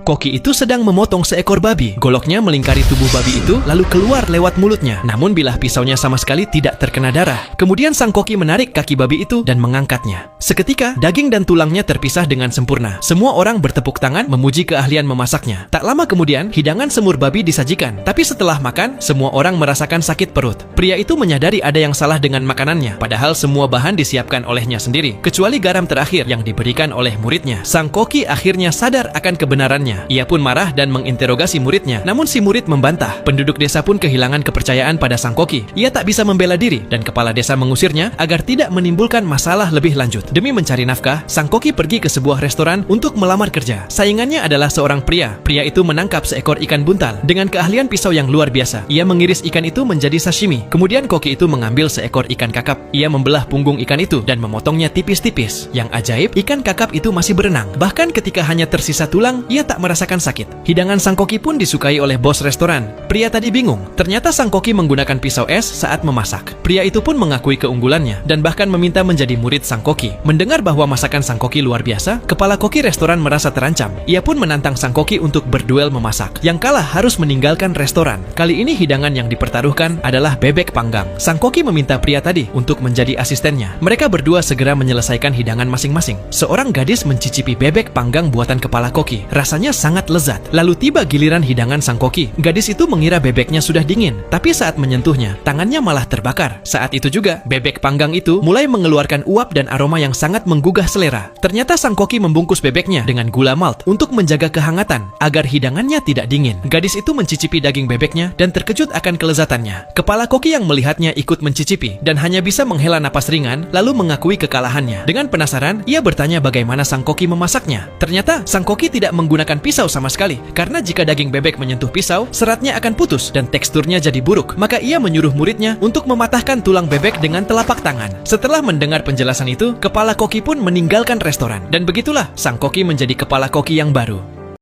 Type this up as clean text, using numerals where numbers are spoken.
Koki itu sedang memotong seekor babi. Goloknya melingkari tubuh babi itu, lalu keluar lewat mulutnya. Namun bilah pisaunya sama sekali tidak terkena darah. Kemudian sang koki menarik kaki babi itu dan mengangkatnya. Seketika, daging dan tulangnya terpisah dengan sempurna. Semua orang bertepuk tangan memuji keahlian memasaknya. Tak lama kemudian, hidangan semur babi disajikan. Tapi setelah makan, semua orang merasakan sakit perut. Pria itu menyadari ada yang salah dengan makanannya, padahal semua bahan disiapkan olehnya sendiri, kecuali garam terakhir yang diberikan oleh muridnya. Sang koki akhirnya sadar akan kebenarannya. Ia pun marah dan menginterogasi muridnya, namun si murid membantah. Penduduk desa pun kehilangan kepercayaan pada sang koki. Ia tak bisa membela diri dan kepala desa mengusirnya agar tidak menimbulkan masalah lebih lanjut. Demi mencari nafkah, sang koki pergi ke sebuah restoran untuk melamar kerja. Saingannya adalah seorang pria. Pria itu menangkap seekor ikan buntal. Dengan keahlian pisau yang luar biasa, ia mengiris ikan itu menjadi sashimi. Kemudian koki itu mengambil seekor ikan kakap. Ia membelah punggung ikan itu dan memotongnya tipis-tipis. Yang ajaib, ikan kakap itu masih berenang. Bahkan ketika hanya tersisa tulang, ia tak merasakan sakit. Hidangan sang koki pun disukai oleh bos restoran. Pria tadi bingung. Ternyata sang koki menggunakan pisau es saat memasak. Pria itu pun mengakui keunggulannya dan bahkan meminta menjadi murid sang koki. Mendengar bahwa masakan sang koki luar biasa, kepala koki restoran merasa terancam. Ia pun menantang sang koki untuk berduel memasak. Yang kalah harus meninggalkan restoran. Kali ini hidangan yang dipertaruhkan adalah bebek panggang. Sang koki meminta pria tadi untuk menjadi asistennya. Mereka berdua segera menyelesaikan hidangan masing-masing. Seorang gadis mencicipi bebek panggang buatan kepala koki. Rasanya sangat lezat. Lalu tiba giliran hidangan sang koki. Gadis itu mengira bebeknya sudah dingin, tapi saat menyentuhnya, tangannya malah terbakar. Saat itu juga, bebek panggang itu mulai mengeluarkan uap dan aroma yang sangat menggugah selera. Ternyata sang koki membungkus bebeknya dengan gula malt untuk menjaga kehangatan agar hidangannya tidak dingin. Gadis itu mencicipi daging bebeknya dan terkejut akan kelezatannya. Kepala koki yang melihatnya ikut mencicipi dan hanya bisa menghela napas ringan lalu mengakui kekalahannya. Dengan penasaran, ia bertanya bagaimana sang koki memasaknya. Ternyata sang koki tidak menggunakan pisau sama sekali, karena jika daging bebek menyentuh pisau, seratnya akan putus dan teksturnya jadi buruk. Maka ia menyuruh muridnya untuk mematahkan tulang bebek dengan telapak tangan. Setelah mendengar penjelasan itu, kepala koki pun meninggalkan restoran. Dan begitulah sang koki menjadi kepala koki yang baru.